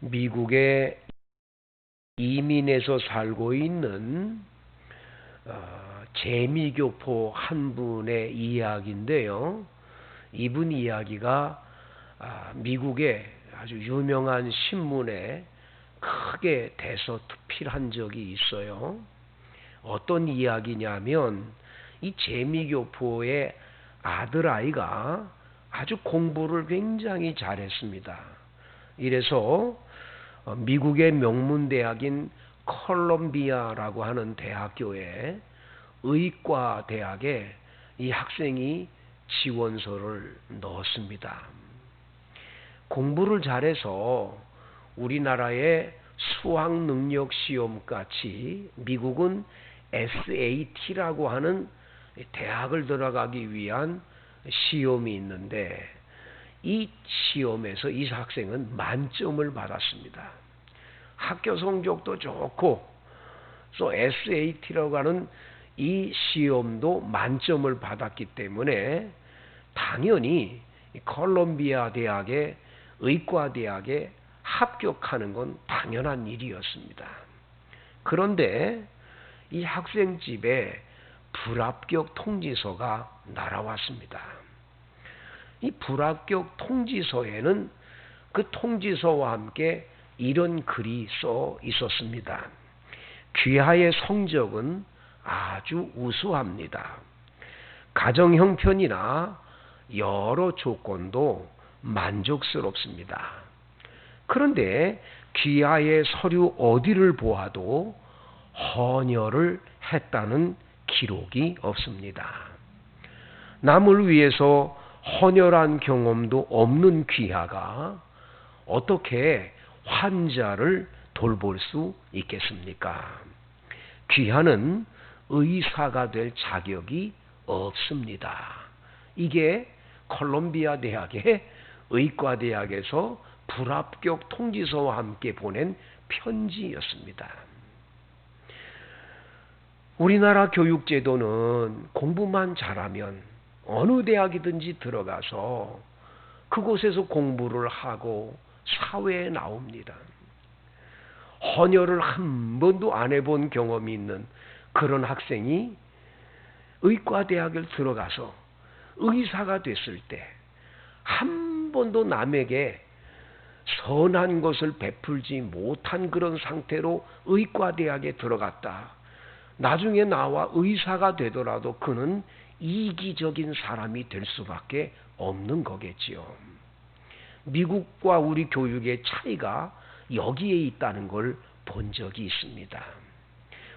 미국에 이민해서 살고 있는 재미교포 한 분의 이야기인데요. 이분 이야기가 미국의 아주 유명한 신문에 크게 대서특필한 적이 있어요. 어떤 이야기냐면 이 재미교포의 아들아이가 아주 공부를 굉장히 잘했습니다. 이래서 미국의 명문대학인 컬럼비아라고 하는 대학교에 의과대학에 이 학생이 지원서를 넣었습니다. 공부를 잘해서 우리나라의 수학능력시험같이 미국은 SAT라고 하는 대학을 들어가기 위한 시험이 있는데 이 시험에서 이 학생은 만점을 받았습니다. 학교 성적도 좋고 또 SAT라고 하는 이 시험도 만점을 받았기 때문에 당연히 컬럼비아 대학의 의과대학에 합격하는 건 당연한 일이었습니다. 그런데 이 학생 집에 불합격 통지서가 날아왔습니다. 이 불합격 통지서에는 그 통지서와 함께 이런 글이 써 있었습니다. 귀하의 성적은 아주 우수합니다. 가정 형편이나 여러 조건도 만족스럽습니다. 그런데 귀하의 서류 어디를 보아도 헌혈을 했다는 기록이 없습니다. 남을 위해서 헌혈한 경험도 없는 귀하가 어떻게 환자를 돌볼 수 있겠습니까? 귀하는 의사가 될 자격이 없습니다. 이게 컬럼비아 대학의 의과대학에서 불합격 통지서와 함께 보낸 편지였습니다. 우리나라 교육제도는 공부만 잘하면 어느 대학이든지 들어가서 그곳에서 공부를 하고 사회에 나옵니다. 헌혈을 한 번도 안 해본 경험이 있는 그런 학생이 의과대학을 들어가서 의사가 됐을 때 한 번도 남에게 선한 것을 베풀지 못한 그런 상태로 의과대학에 들어갔다. 나중에 나와 의사가 되더라도 그는 이기적인 사람이 될 수밖에 없는 거겠지요. 미국과 우리 교육의 차이가 여기에 있다는 걸 본 적이 있습니다.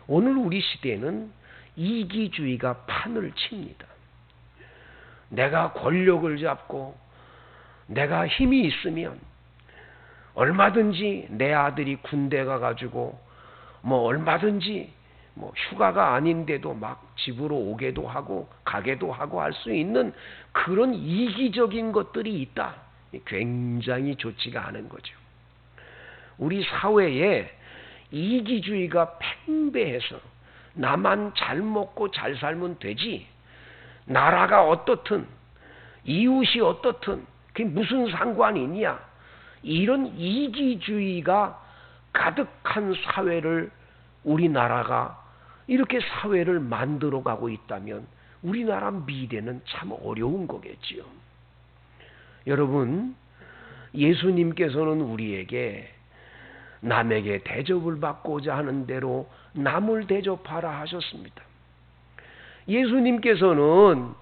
오늘 우리 시대는 이기주의가 판을 칩니다. 내가 권력을 잡고 내가 힘이 있으면 얼마든지 내 아들이 군대 가가지고 얼마든지 휴가가 아닌데도 막 집으로 오게도 하고 가게도 하고 할 수 있는 그런 이기적인 것들이 있다. 굉장히 좋지가 않은 거죠. 우리 사회에 이기주의가 팽배해서 나만 잘 먹고 잘 살면 되지, 나라가 어떻든 이웃이 어떻든 그게 무슨 상관이 있냐, 이런 이기주의가 가득한 사회를 우리나라가 이렇게 사회를 만들어가고 있다면 우리나라 미래는 참 어려운 거겠지요. 여러분, 예수님께서는 우리에게 남에게 대접을 받고자 하는 대로 남을 대접하라 하셨습니다. 예수님께서는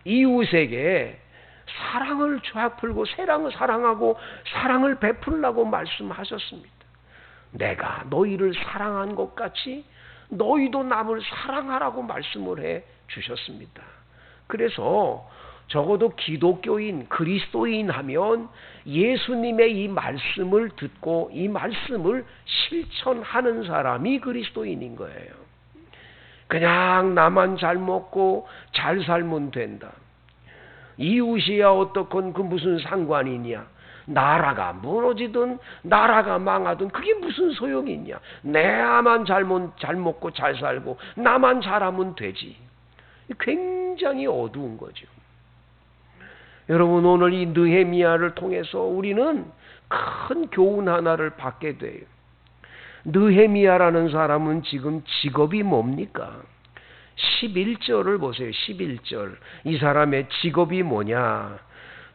이웃에게 사랑을 베풀고 사랑하고 사랑을 베풀라고 말씀하셨습니다. 내가 너희를 사랑한 것 같이 너희도 남을 사랑하라고 말씀을 해 주셨습니다. 그래서 적어도 기독교인, 그리스도인 하면 예수님의 이 말씀을 듣고 이 말씀을 실천하는 사람이 그리스도인인 거예요. 그냥 나만 잘 먹고 잘 살면 된다. 이웃이야 어떻건 그 무슨 상관이냐. 나라가 무너지든 나라가 망하든 그게 무슨 소용이 있냐. 내야만 잘 먹고 잘 살고 나만 잘하면 되지. 굉장히 어두운 거죠. 여러분, 오늘 이 느헤미야를 통해서 우리는 큰 교훈 하나를 받게 돼요. 느헤미야라는 사람은 지금 직업이 뭡니까? 11절을 보세요. 11절. 이 사람의 직업이 뭐냐?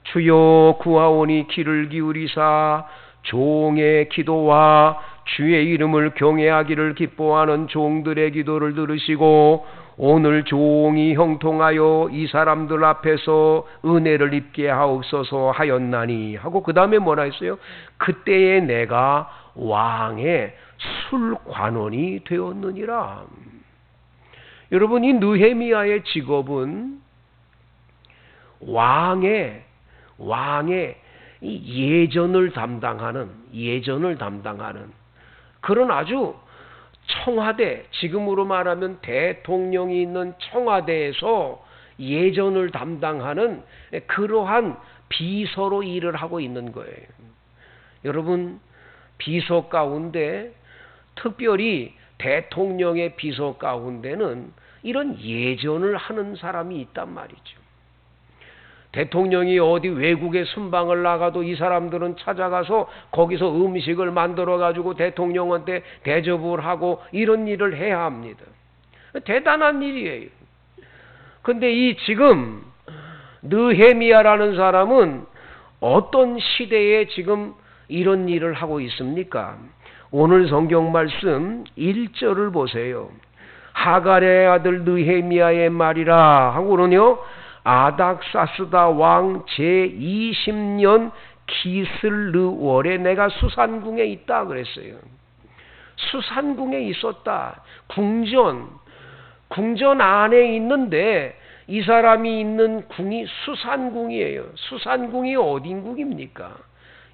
주여 구하오니 귀를 기울이사 종의 기도와 주의 이름을 경외하기를 기뻐하는 종들의 기도를 들으시고 오늘 종이 형통하여 이 사람들 앞에서 은혜를 입게 하옵소서 하였나니 하고 그 다음에 뭐라 했어요? 그때에 내가 왕의 술관원이 되었느니라. 여러분, 이 느헤미야의 직업은 왕의 이 예전을 담당하는 그런 아주 청와대, 지금으로 말하면 대통령이 있는 청와대에서 예전을 담당하는 그러한 비서로 일을 하고 있는 거예요. 여러분, 비서 가운데 특별히 대통령의 비서 가운데는 이런 예전을 하는 사람이 있단 말이죠. 대통령이 어디 외국에 순방을 나가도 이 사람들은 찾아가서 거기서 음식을 만들어 가지고 대통령한테 대접을 하고 이런 일을 해야 합니다. 대단한 일이에요. 근데 이 지금 느헤미야라는 사람은 어떤 시대에 지금 이런 일을 하고 있습니까? 오늘 성경 말씀 1절을 보세요. 하갈의 아들 느헤미야의 말이라 하고는요, 아닥사스다 왕 제20년 기슬르월에 내가 수산궁에 있다 그랬어요. 수산궁에 있었다. 궁전 안에 있는데 이 사람이 있는 궁이 수산궁이에요. 수산궁이 어딘 궁입니까?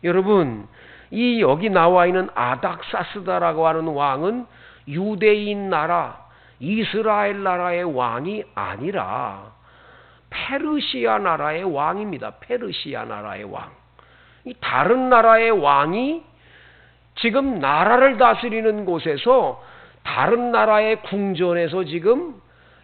여러분, 이 여기 나와 있는 아닥사스다라고 하는 왕은 유대인 나라, 이스라엘 나라의 왕이 아니라 페르시아 나라의 왕입니다. 페르시아 나라의 왕. 이 다른 나라의 왕이 지금 나라를 다스리는 곳에서 다른 나라의 궁전에서 지금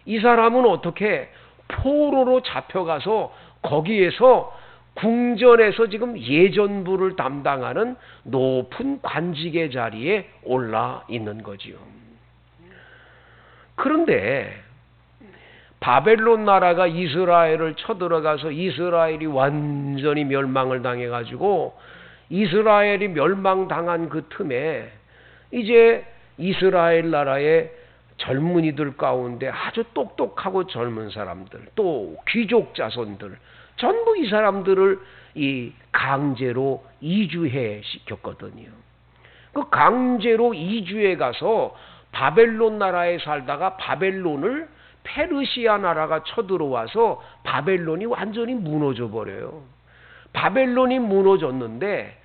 이 사람은 어떻게 포로로 잡혀가서 거기에서 궁전에서 지금 예전부를 담당하는 높은 관직의 자리에 올라 있는 거지요. 그런데 바벨론 나라가 이스라엘을 쳐들어가서 이스라엘이 완전히 멸망을 당해가지고 이스라엘이 멸망당한 그 틈에 이제 이스라엘 나라의 젊은이들 가운데 아주 똑똑하고 젊은 사람들, 또 귀족 자손들, 전부 이 사람들을 이 강제로 이주해 시켰거든요. 그 강제로 이주해 가서 바벨론 나라에 살다가 바벨론을 페르시아 나라가 쳐들어와서 바벨론이 완전히 무너져 버려요. 바벨론이 무너졌는데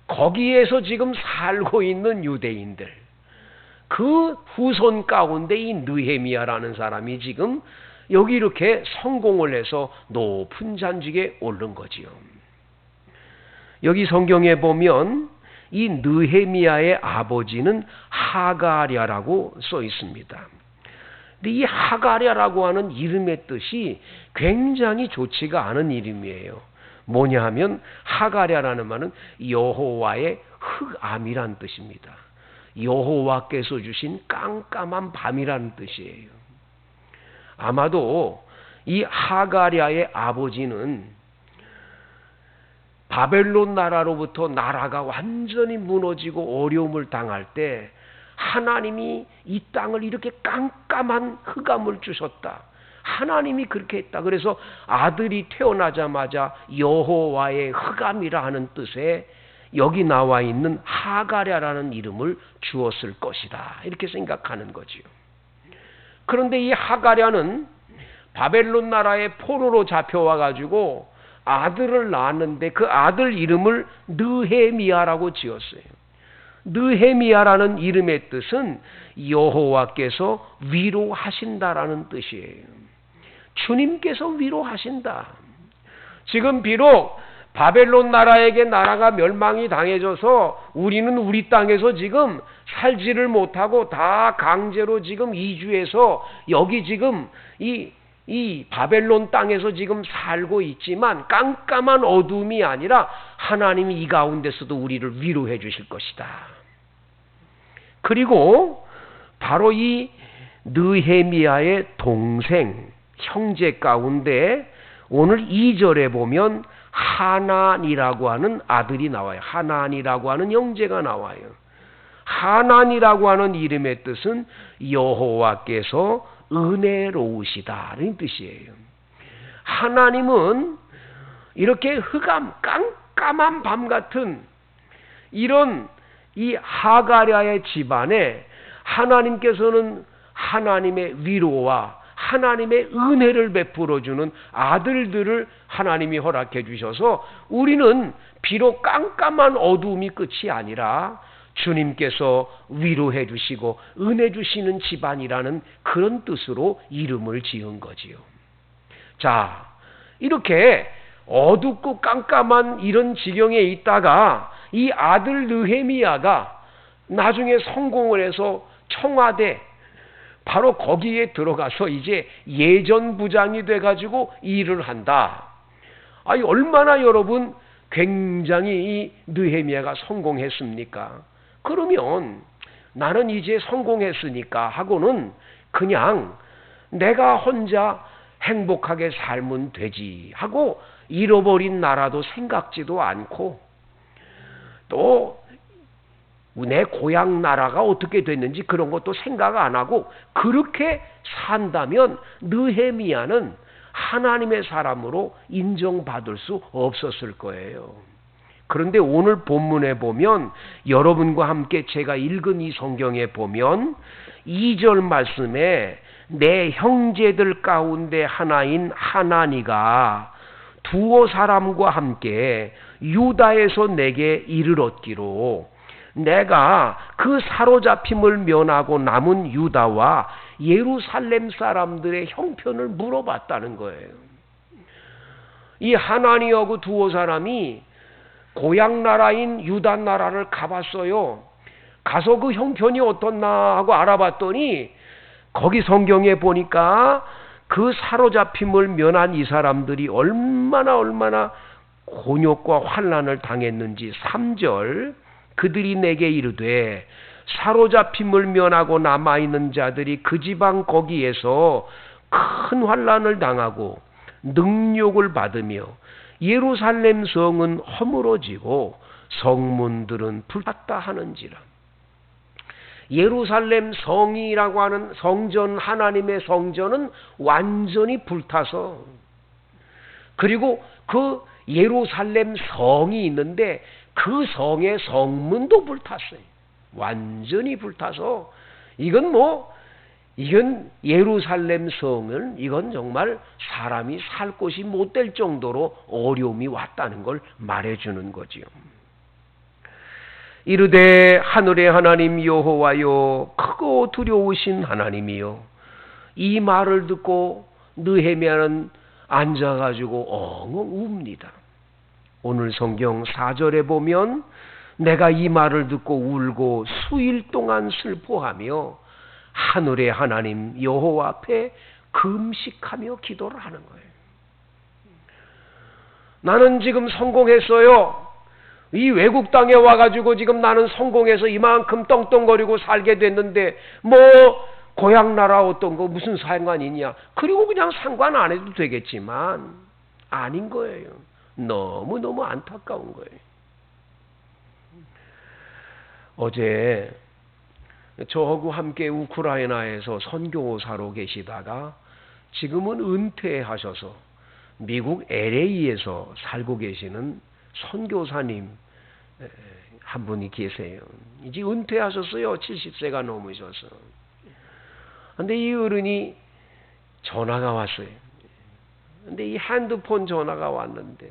거기에서 지금 살고 있는 유대인들, 그 후손 가운데 이 느헤미야라는 사람이 지금 여기 이렇게 성공을 해서 높은 잔직에 오른 거지요. 여기 성경에 보면 이 느헤미야의 아버지는 하가랴라고 써 있습니다. 근데 이 하가랴라고 하는 이름의 뜻이 굉장히 좋지가 않은 이름이에요. 뭐냐 하면 하가랴라는 말은 여호와의 흑암이란 뜻입니다. 여호와께서 주신 깜깜한 밤이라는 뜻이에요. 아마도 이 하가랴의 아버지는 바벨론 나라로부터 나라가 완전히 무너지고 어려움을 당할 때 하나님이 이 땅을 이렇게 깜깜한 흑암을 주셨다. 하나님이 그렇게 했다. 그래서 아들이 태어나자마자 여호와의 흑암이라 하는 뜻에 여기 나와 있는 하가랴라는 이름을 주었을 것이다. 이렇게 생각하는 거지요. 그런데 이 하가랴는 바벨론 나라의 포로로 잡혀와 가지고 아들을 낳았는데 그 아들 이름을 느헤미야라고 지었어요. 느헤미야라는 이름의 뜻은 여호와께서 위로하신다라는 뜻이에요. 주님께서 위로하신다. 지금 비록 바벨론 나라에게 나라가 멸망이 당해져서 우리는 우리 땅에서 지금 살지를 못하고 다 강제로 지금 이주해서 여기 지금 이 이 바벨론 땅에서 지금 살고 있지만 깜깜한 어둠이 아니라 하나님이 이 가운데서도 우리를 위로해 주실 것이다. 그리고 바로 이 느헤미야의 동생, 형제 가운데 오늘 2절에 보면 하난이라고 하는 아들이 나와요. 하난이라고 하는 형제가 나와요. 하난이라고 하는 이름의 뜻은 여호와께서 은혜로우시다는 뜻이에요. 하나님은 이렇게 흑암, 깜깜한 밤 같은 이런 이 하가랴의 집안에 하나님께서는 하나님의 위로와 하나님의 은혜를 베풀어주는 아들들을 하나님이 허락해 주셔서 우리는 비록 깜깜한 어두움이 끝이 아니라 주님께서 위로해 주시고 은혜 주시는 집안이라는 그런 뜻으로 이름을 지은 거지요. 자, 이렇게 어둡고 깜깜한 이런 지경에 있다가 이 아들 느헤미야가 나중에 성공을 해서 청와대 바로 거기에 들어가서 이제 예전부장이 돼가지고 일을 한다. 아니 얼마나 여러분 굉장히 이 느헤미야가 성공했습니까? 그러면 나는 이제 성공했으니까 하고는 그냥 내가 혼자 행복하게 살면 되지 하고 잃어버린 나라도 생각지도 않고 또 내 고향 나라가 어떻게 됐는지 그런 것도 생각 안 하고 그렇게 산다면 느헤미야는 하나님의 사람으로 인정받을 수 없었을 거예요. 그런데 오늘 본문에 보면 여러분과 함께 제가 읽은 이 성경에 보면 2절 말씀에 내 형제들 가운데 하나인 하나니가 두어 사람과 함께 유다에서 내게 이를 얻기로 내가 그 사로잡힘을 면하고 남은 유다와 예루살렘 사람들의 형편을 물어봤다는 거예요. 이 하나니하고 두어 사람이 고향 나라인 유다 나라를 가봤어요. 가서 그 형편이 어떻나 하고 알아봤더니 거기 성경에 보니까 그 사로잡힘을 면한 이 사람들이 얼마나 곤욕과 환난을 당했는지 3절 그들이 내게 이르되 사로잡힘을 면하고 남아있는 자들이 그 지방 거기에서 큰 환난을 당하고 능욕을 받으며 예루살렘 성은 허물어지고 성문들은 불탔다 하는지라. 예루살렘 성이라고 하는 성전, 하나님의 성전은 완전히 불타서 그리고 그 예루살렘 성이 있는데 그 성의 성문도 불탔어요. 완전히 불타서 이건 예루살렘 성은 이건 정말 사람이 살 곳이 못 될 정도로 어려움이 왔다는 걸 말해주는 거지요. 이르되 하늘의 하나님 여호와여 크고 두려우신 하나님이여. 이 말을 듣고 느헤미야는 앉아가지고 엉엉 웁니다. 오늘 성경 4절에 보면 내가 이 말을 듣고 울고 수일 동안 슬퍼하며 하늘의 하나님 여호와 앞에 금식하며 기도를 하는 거예요. 나는 지금 성공했어요. 이 외국 땅에 와가지고 지금 나는 성공해서 이만큼 떵떵거리고 살게 됐는데 뭐 고향 나라 어떤 거 무슨 상관이냐. 그리고 그냥 상관 안 해도 되겠지만 아닌 거예요. 너무너무 안타까운 거예요. 어제 저하고 함께 우크라이나에서 선교사로 계시다가 지금은 은퇴하셔서 미국 LA에서 살고 계시는 선교사님 한 분이 계세요. 이제 은퇴하셨어요. 70세가 넘으셔서. 근데 이 어른이 전화가 왔어요. 근데 이 핸드폰 전화가 왔는데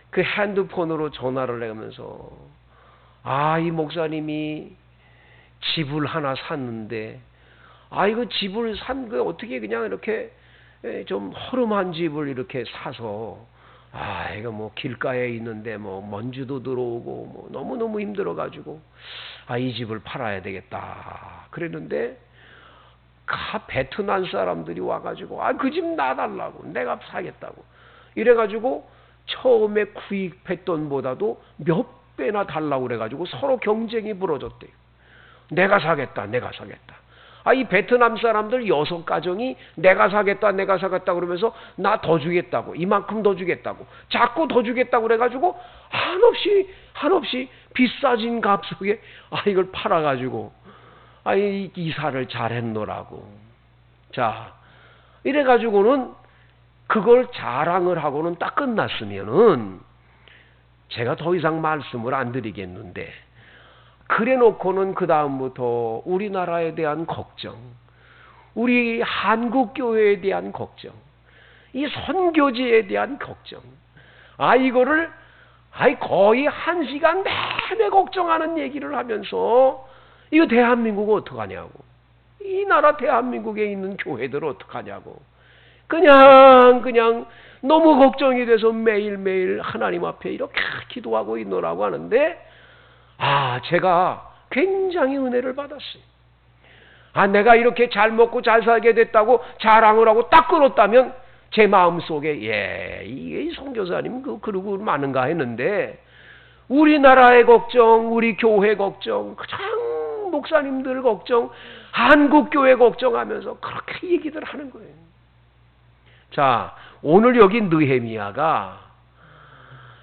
그 핸드폰으로 전화를 하면서 이 목사님이 집을 하나 샀는데 이거 집을 산 거 어떻게 그냥 이렇게 좀 허름한 집을 이렇게 사서 이거 뭐 길가에 있는데 뭐 먼지도 들어오고 뭐 너무너무 힘들어 가지고 이 집을 팔아야 되겠다 그랬는데 베트남 사람들이 와가지고 그 집 놔달라고 내가 사겠다고 이래가지고 처음에 구입했던 보다도 몇 배나 달라고 그래가지고 서로 경쟁이 벌어졌대요. 내가 사겠다. 이 베트남 사람들 6가정이 내가 사겠다 그러면서 나 더 주겠다고, 이만큼 더 주겠다고, 자꾸 더 주겠다고 그래가지고 한없이 비싸진 값 속에 이걸 팔아가지고 이사를 잘했노라고. 자, 이래가지고는 그걸 자랑을 하고는 딱 끝났으면은 제가 더 이상 말씀을 안 드리겠는데, 그래 놓고는 그 다음부터 우리나라에 대한 걱정, 우리 한국교회에 대한 걱정, 이 선교지에 대한 걱정, 이거를 거의 1시간 내내 걱정하는 얘기를 하면서 이거 대한민국 어떡하냐고, 이 나라 대한민국에 있는 교회들 어떡하냐고, 그냥 너무 걱정이 돼서 매일매일 하나님 앞에 이렇게 기도하고 있노라고 하는데, 제가 굉장히 은혜를 받았어요. 내가 이렇게 잘 먹고 잘 살게 됐다고 자랑을 하고 딱 끊었다면 제 마음속에 이게 선교사님 그러고 많은가 했는데, 우리나라의 걱정, 우리 교회 걱정, 가장 목사님들 걱정, 한국교회 걱정하면서 그렇게 얘기들 하는 거예요. 자, 오늘 여기 느헤미야가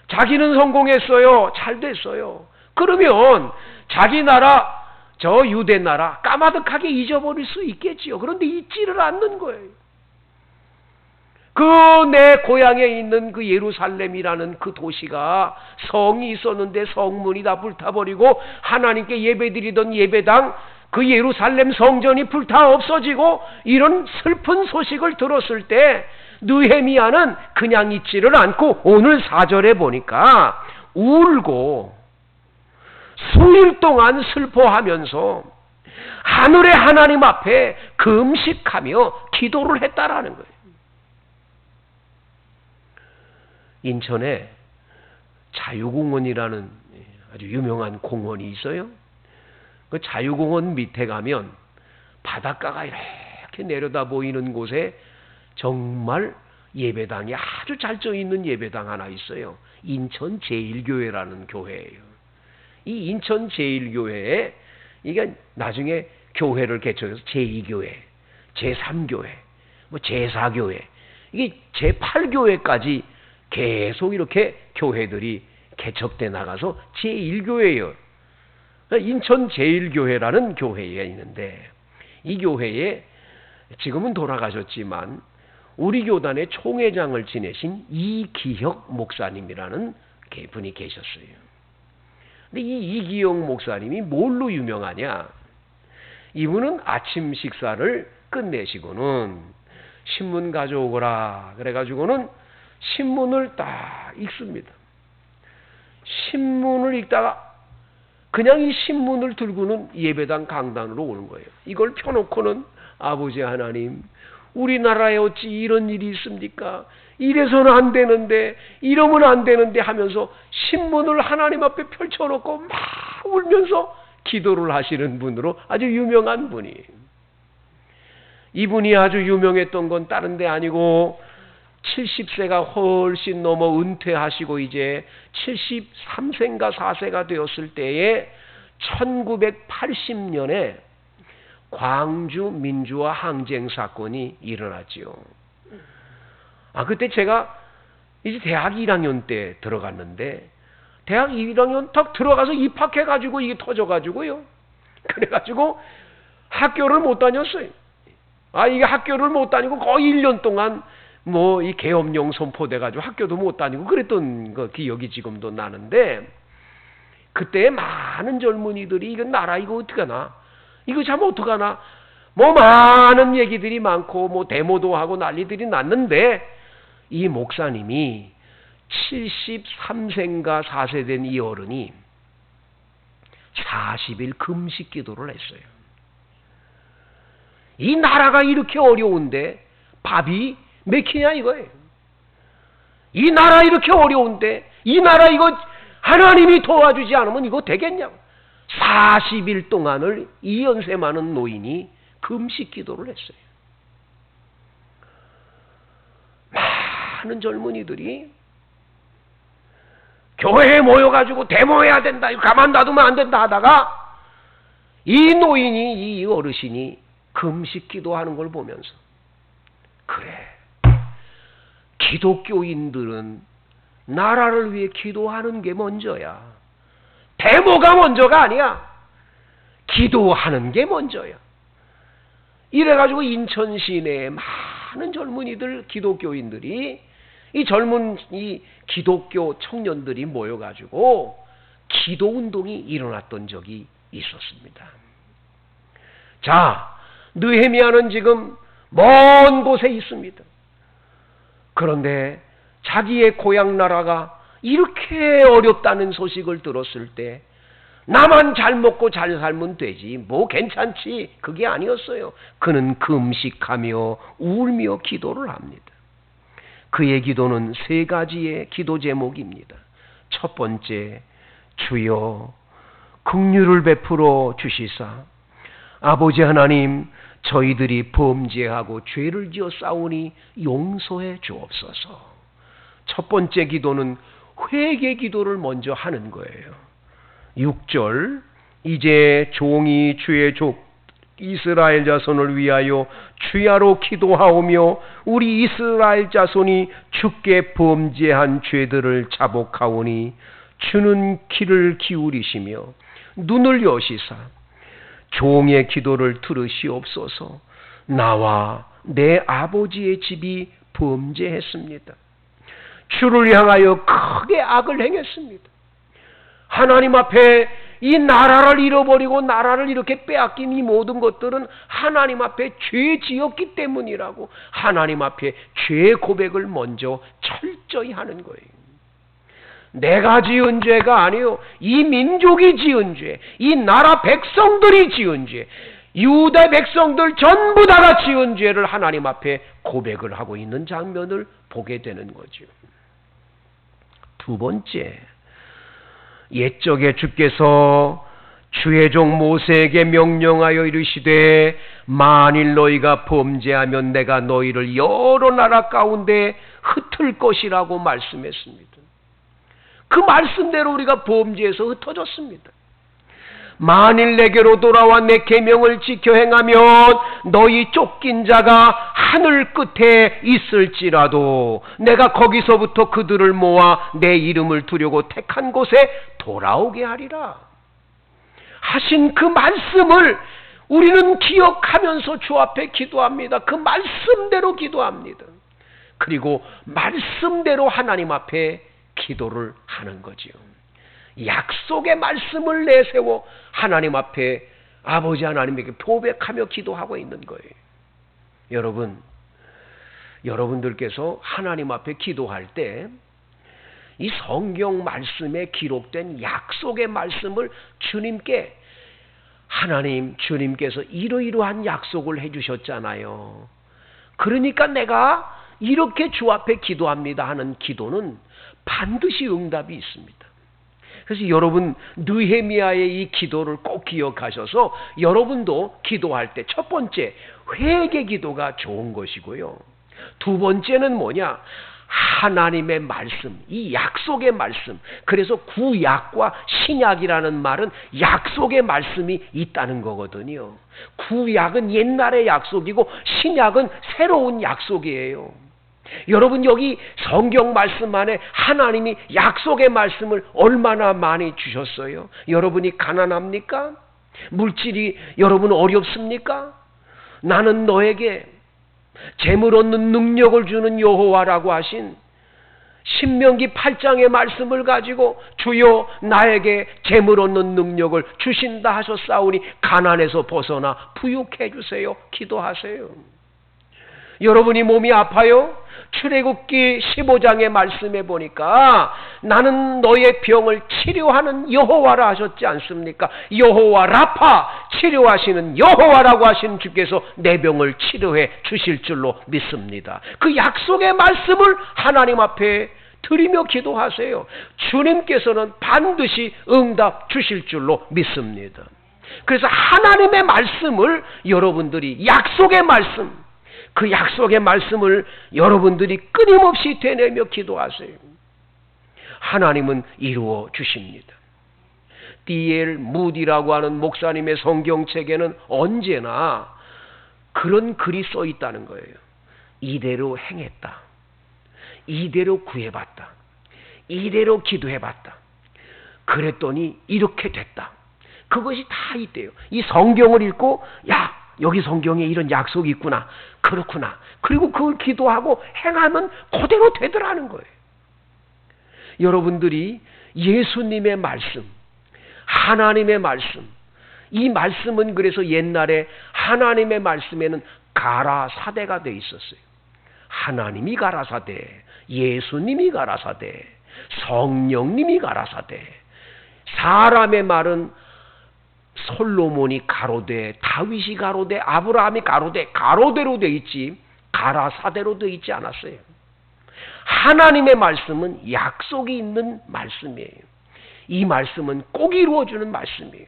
자기는 성공했어요. 잘 됐어요. 그러면 자기 나라, 저 유대 나라 까마득하게 잊어버릴 수 있겠지요. 그런데 잊지를 않는 거예요. 내 고향에 있는 그 예루살렘이라는 그 도시가 성이 있었는데 성문이 다 불타버리고 하나님께 예배드리던 예배당, 그 예루살렘 성전이 불타 없어지고 이런 슬픈 소식을 들었을 때 느헤미야는 그냥 있지를 않고 오늘 4절에 보니까 울고 수일 동안 슬퍼하면서 하늘의 하나님 앞에 금식하며 기도를 했다라는 거예요. 인천에 자유공원이라는 아주 유명한 공원이 있어요. 그 자유공원 밑에 가면 바닷가가 이렇게 내려다 보이는 곳에 정말 예배당이 아주 잘 져 있는 예배당 하나 있어요. 인천 제1교회라는 교회예요. 이 인천 제1교회에 이게 나중에 교회를 개척해서 제2교회, 제3교회, 제4교회, 이게 제8교회까지 계속 이렇게 교회들이 개척돼 나가서 제1교회예요. 인천 제1교회라는 교회가 있는데, 이 교회에 지금은 돌아가셨지만 우리 교단의 총회장을 지내신 이기혁 목사님이라는 분이 계셨어요. 근데 이 이기혁 목사님이 뭘로 유명하냐? 이분은 아침 식사를 끝내시고는 신문 가져오거라 그래가지고는 신문을 딱 읽습니다. 신문을 읽다가 그냥 이 신문을 들고는 예배당 강단으로 오는 거예요. 이걸 펴놓고는 아버지 하나님, 우리나라에 어찌 이런 일이 있습니까? 이래서는 안 되는데, 이러면 안 되는데 하면서 신문을 하나님 앞에 펼쳐놓고 막 울면서 기도를 하시는 분으로 아주 유명한 분이에요. 이분이 아주 유명했던 건 다른 데 아니고 70세가 훨씬 넘어 은퇴하시고 이제 73세인가 4세가 되었을 때에 1980년에 광주 민주화 항쟁 사건이 일어났지요. 그때 제가 이제 대학 1학년 때 들어갔는데, 대학 1학년 딱 들어가서 입학해가지고 이게 터져가지고요. 그래가지고 학교를 못 다녔어요. 이게 학교를 못 다니고 거의 1년 동안 이 계엄령 선포돼가지고 학교도 못 다니고 그랬던 그 기억이 지금도 나는데, 그때 많은 젊은이들이 이거 나라 이거 어떡하나? 이거 참 어떡하나? 많은 얘기들이 많고 데모도 하고 난리들이 났는데, 이 목사님이 73세인가 4세 된 이 어른이 40일 금식 기도를 했어요. 이 나라가 이렇게 어려운데 밥이 맥히냐 이거예요. 이 나라 이렇게 어려운데, 이 나라 이거 하나님이 도와주지 않으면 이거 되겠냐고. 40일 동안을 이 연세 많은 노인이 금식 기도를 했어요. 많은 젊은이들이 교회에 모여가지고 데모해야 된다, 가만 놔두면 안 된다 하다가 이 노인이, 이 어르신이 금식 기도하는 걸 보면서, 그래, 기독교인들은 나라를 위해 기도하는 게 먼저야. 데모가 먼저가 아니야. 기도하는 게 먼저야. 이래가지고 인천 시내에 많은 젊은이들, 기독교인들이, 이 젊은 이 기독교 청년들이 모여가지고 기도운동이 일어났던 적이 있었습니다. 자, 느헤미야는 지금 먼 곳에 있습니다. 그런데 자기의 고향 나라가 이렇게 어렵다는 소식을 들었을 때 나만 잘 먹고 잘 살면 되지, 뭐 괜찮지, 그게 아니었어요. 그는 금식하며 울며 기도를 합니다. 그의 기도는 세 가지의 기도 제목입니다. 첫 번째, 주여 긍휼을 베풀어 주시사 아버지 하나님, 저희들이 범죄하고 죄를 지어 싸우니 용서해 주옵소서. 첫 번째 기도는 회개 기도를 먼저 하는 거예요. 6절, 이제 종이 주의 족 이스라엘 자손을 위하여 주야로 기도하오며 우리 이스라엘 자손이 주께 범죄한 죄들을 자복하오니 주는 귀를 기울이시며 눈을 여시사 종의 기도를 들으시옵소서. 나와 내 아버지의 집이 범죄했습니다. 주를 향하여 크게 악을 행했습니다. 하나님 앞에 이 나라를 잃어버리고 나라를 이렇게 빼앗긴 이 모든 것들은 하나님 앞에 죄 지었기 때문이라고 하나님 앞에 죄 고백을 먼저 철저히 하는 거예요. 내가 지은 죄가 아니요, 이 민족이 지은 죄, 이 나라 백성들이 지은 죄, 유대 백성들 전부 다가 지은 죄를 하나님 앞에 고백을 하고 있는 장면을 보게 되는 거죠. 두 번째, 옛적에 주께서 주의 종 모세에게 명령하여 이르시되 만일 너희가 범죄하면 내가 너희를 여러 나라 가운데 흩을 것이라고 말씀했습니다. 그 말씀대로 우리가 범죄해서 흩어졌습니다. 만일 내게로 돌아와 내 계명을 지켜 행하면 너희 쫓긴 자가 하늘 끝에 있을지라도 내가 거기서부터 그들을 모아 내 이름을 두려고 택한 곳에 돌아오게 하리라 하신 그 말씀을 우리는 기억하면서 주 앞에 기도합니다. 그 말씀대로 기도합니다. 그리고 말씀대로 하나님 앞에 기도를 하는 거지요. 약속의 말씀을 내세워 하나님 앞에 아버지 하나님에게 고백하며 기도하고 있는 거예요. 여러분들께서 하나님 앞에 기도할 때 이 성경 말씀에 기록된 약속의 말씀을 주님께, 하나님, 주님께서 이러이러한 약속을 해주셨잖아요. 그러니까 내가 이렇게 주 앞에 기도합니다 하는 기도는 반드시 응답이 있습니다. 그래서 여러분 느헤미야의 이 기도를 꼭 기억하셔서 여러분도 기도할 때 첫 번째 회개 기도가 좋은 것이고요. 두 번째는 뭐냐? 하나님의 말씀, 이 약속의 말씀. 그래서 구약과 신약이라는 말은 약속의 말씀이 있다는 거거든요. 구약은 옛날의 약속이고 신약은 새로운 약속이에요. 여러분 여기 성경 말씀 안에 하나님이 약속의 말씀을 얼마나 많이 주셨어요? 여러분이 가난합니까? 물질이 여러분 어렵습니까? 나는 너에게 재물 얻는 능력을 주는 여호와라고 하신 신명기 8장의 말씀을 가지고 주여 나에게 재물 얻는 능력을 주신다 하셨사오니 가난에서 벗어나 부유케 해주세요. 기도하세요. 여러분이 몸이 아파요? 출애굽기 15장의 말씀에 보니까 나는 너의 병을 치료하는 여호와라 하셨지 않습니까? 여호와 라파, 치료하시는 여호와라고 하신 주께서 내 병을 치료해 주실 줄로 믿습니다. 그 약속의 말씀을 하나님 앞에 드리며 기도하세요. 주님께서는 반드시 응답 주실 줄로 믿습니다. 그래서 하나님의 말씀을 여러분들이 약속의 말씀, 그 약속의 말씀을 여러분들이 끊임없이 되뇌며 기도하세요. 하나님은 이루어 주십니다. D.L. 무디라고 하는 목사님의 성경책에는 언제나 그런 글이 써 있다는 거예요. 이대로 행했다. 이대로 구해봤다. 이대로 기도해봤다. 그랬더니 이렇게 됐다. 그것이 다 있대요. 이 성경을 읽고 야, 여기 성경에 이런 약속이 있구나. 그렇구나. 그리고 그걸 기도하고 행하면 그대로 되더라는 거예요. 여러분들이 예수님의 말씀, 하나님의 말씀, 이 말씀은 그래서 옛날에 하나님의 말씀에는 가라사대가 돼 있었어요. 하나님이 가라사대, 예수님이 가라사대, 성령님이 가라사대. 사람의 말은 솔로몬이 가로되, 다윗이 가로되, 아브라함이 가로되, 가로대로 돼 있지 가라사대로 돼 있지 않았어요. 하나님의 말씀은 약속이 있는 말씀이에요. 이 말씀은 꼭 이루어주는 말씀이에요.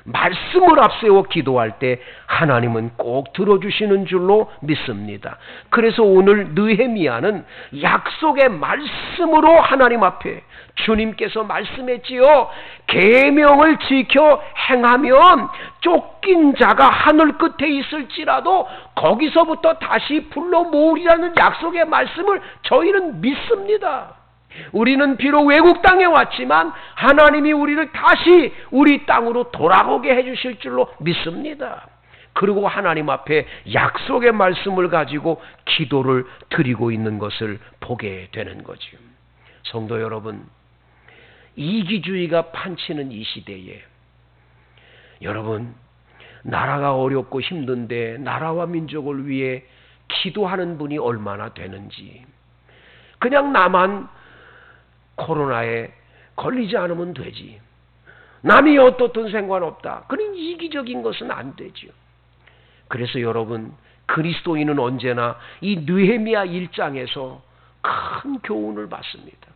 말씀을 앞세워 기도할 때 하나님은 꼭 들어주시는 줄로 믿습니다. 그래서 오늘 느헤미야는 약속의 말씀으로 하나님 앞에 주님께서 말씀했지요. 계명을 지켜 행하면 쫓긴 자가 하늘 끝에 있을지라도 거기서부터 다시 불러 모으리라는 약속의 말씀을 저희는 믿습니다. 우리는 비록 외국 땅에 왔지만 하나님이 우리를 다시 우리 땅으로 돌아오게 해주실 줄로 믿습니다. 그리고 하나님 앞에 약속의 말씀을 가지고 기도를 드리고 있는 것을 보게 되는 거죠. 성도 여러분, 이기주의가 판치는 이 시대에 여러분, 나라가 어렵고 힘든데 나라와 민족을 위해 기도하는 분이 얼마나 되는지, 그냥 나만 코로나에 걸리지 않으면 되지, 남이 어떻든 상관없다, 그런 이기적인 것은 안 되죠. 그래서 여러분, 그리스도인은 언제나 이 느헤미야 1장에서 큰 교훈을 받습니다.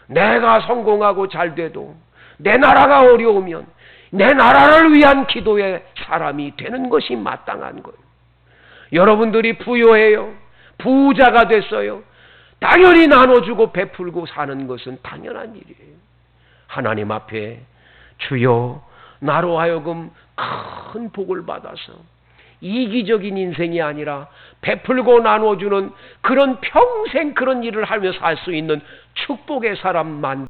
내가 성공하고 잘 돼도 내 나라가 어려우면 내 나라를 위한 기도의 사람이 되는 것이 마땅한 거예요. 여러분들이 부유해요, 부자가 됐어요, 당연히 나눠주고 베풀고 사는 것은 당연한 일이에요. 하나님 앞에 주여, 나로 하여금 큰 복을 받아서 이기적인 인생이 아니라 베풀고 나눠주는 그런 평생 그런 일을 하며 살 수 있는 축복의 사람 만들어